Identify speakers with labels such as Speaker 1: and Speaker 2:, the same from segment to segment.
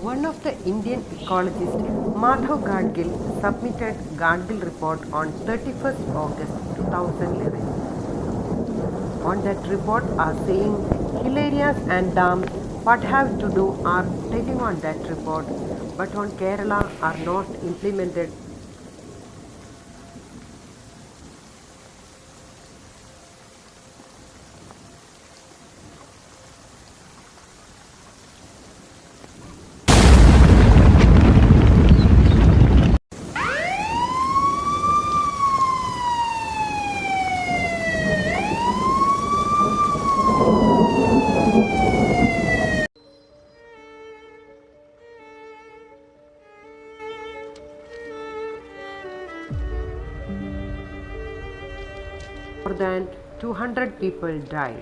Speaker 1: One of the Indian ecologists, Madhav Gadgil, submitted Gadgil report on 31st August 2011. On that report are saying hill areas and dams what have to do are telling on that report, but on Kerala are not implemented. More than 200 people died.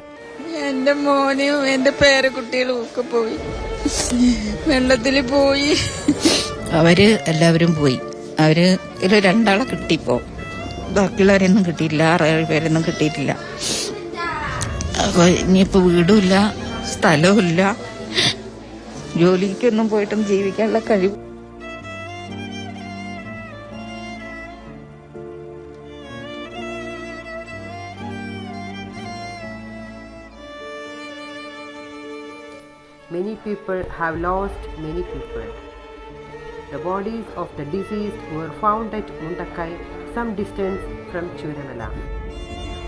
Speaker 2: എന്റെ മോനും എന്റെ പേരക്കുട്ടികളും ഒക്കെ പോയി, വെള്ളത്തിൽ പോയി.
Speaker 3: എല്ലാവരും പോയി. അവര് രണ്ടാളെ കിട്ടിപ്പോ, ബാക്കിയുള്ളവരൊന്നും കിട്ടിയില്ല. 6-7 പേരൊന്നും കിട്ടിയിട്ടില്ല. അപ്പൊ ഇനിയിപ്പോ വീടുമില്ല, സ്ഥലവുമില്ല, ജോലിക്കൊന്നും പോയിട്ടും ജീവിക്കാനുള്ള കഴിവ്.
Speaker 1: Many people have lost many people. The bodies of the deceased were found at Mundakai, some distance from Churamala.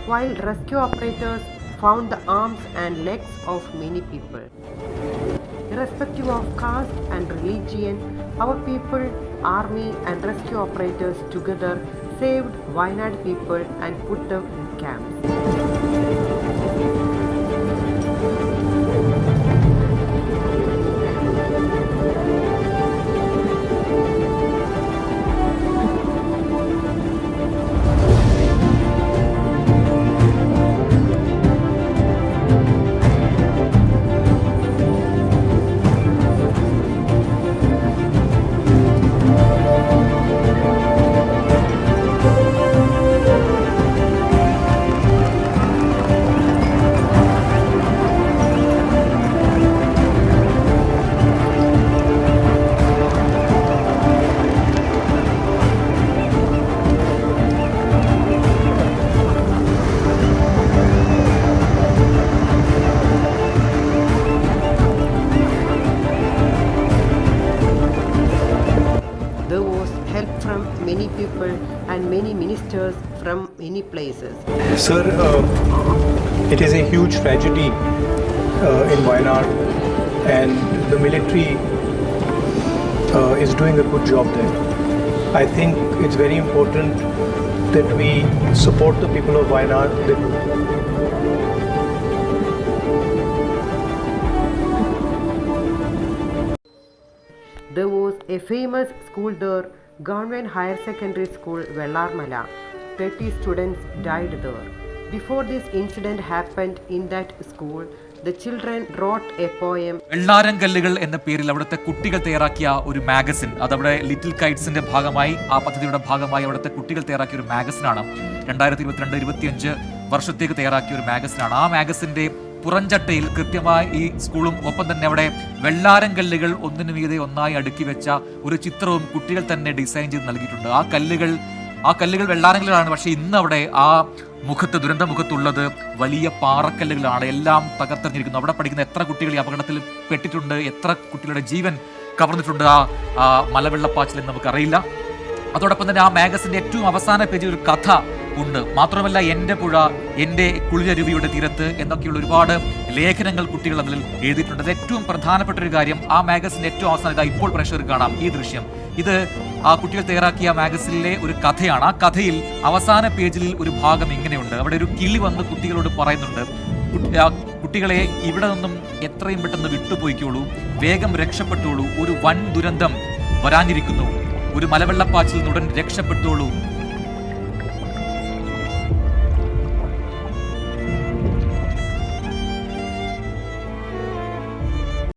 Speaker 1: While rescue operators found the arms and legs of many people. Irrespective of caste and religion, our people, army and rescue operators together saved Wayanad people and put them in camps. From many people and many ministers from many places.
Speaker 4: Sir, it is a huge tragedy in Wayanad, and the military is doing a good job there. I think it's very important that we support the people of Wayanad.
Speaker 1: There was a famous school there, Government Higher Secondary School, Vellarmala. 30 students died there. Before this incident happened in that school, the children wrote a poem.
Speaker 5: വെള്ളാരങ്കല്ലുകൾ എന്ന പേരിൽ അവിടുത്തെ കുട്ടികൾ തയ്യാറാക്കിയ ഒരു magazine, അതവിടെ little കൈറ്റ്സിന്റെ ഭാഗമായി, ആ പദ്ധതിയുടെ ഭാഗമായി അവിടുത്തെ കുട്ടികൾ തയ്യാറാക്കിയ ഒരു മാഗസിനാണ്. 2022-25 വർഷത്തേക്ക് തയ്യാറാക്കിയ ഒരു മാഗസിനാണ്. ആ മാഗസിന്റെ പുറംചട്ടയിൽ കൃത്യമായി ഈ സ്കൂളും ഒപ്പം തന്നെ അവിടെ വെള്ളാരങ്കല്ലുകൾ ഒന്നിനു മീതെ ഒന്നായി അടുക്കി വെച്ച ഒരു ചിത്രവും കുട്ടികൾ തന്നെ ഡിസൈൻ ചെയ്ത് നൽകിയിട്ടുണ്ട്. ആ കല്ലുകൾ വെള്ളാരങ്കല്ലുകളാണ്. പക്ഷേ ഇന്ന് അവിടെ ആ ദുരന്ത മുഖത്തുള്ളത് വലിയ പാറക്കല്ലുകളാണ്. എല്ലാം തകർത്തെറിഞ്ഞിരിക്കുന്നു. അവിടെ പഠിക്കുന്ന എത്ര കുട്ടികൾ ഈ അപകടത്തിൽ പെട്ടിട്ടുണ്ട്, എത്ര കുട്ടികളുടെ ജീവൻ കവർന്നിട്ടുണ്ട് ആ മലവെള്ളപ്പാച്ചിൽ എന്ന് നമുക്കറിയില്ല. അതോടൊപ്പം തന്നെ ആ മാഗസിന്റെ ഏറ്റവും അവസാന പേജിൽ ഒരു കഥ ഉണ്ട്. മാത്രമല്ല എൻ്റെ പുഴ, എൻ്റെ കുളിരരുവിയുടെ തീരത്ത് എന്നൊക്കെയുള്ള ഒരുപാട് ലേഖനങ്ങൾ കുട്ടികൾ അതിൽ എഴുതിയിട്ടുണ്ട്. അത് ഏറ്റവും പ്രധാനപ്പെട്ട ഒരു കാര്യം. ആ മാഗസിന്റെ ഏറ്റവും അവസാനം ഇപ്പോൾ പ്രേക്ഷകർ കാണാം ഈ ദൃശ്യം. ഇത് ആ കുട്ടികൾ തയ്യാറാക്കിയ മാഗസിനിലെ ഒരു കഥയാണ്. ആ കഥയിൽ അവസാന പേജിൽ ഒരു ഭാഗം ഇങ്ങനെയുണ്ട്. അവിടെ ഒരു കിളി വന്ന് കുട്ടികളോട് പറയുന്നുണ്ട്, കുട്ടികളെ ഇവിടെ നിന്നും എത്രയും പെട്ടെന്ന് വിട്ടുപോയിക്കോളൂ, വേഗം രക്ഷപ്പെട്ടോളൂ, ഒരു വൻ ദുരന്തം വരാനിരിക്കുന്നു, ഒരു മലവെള്ളപ്പാച്ചിൽ ഉടൻ രക്ഷപ്പെട്ടോളൂ,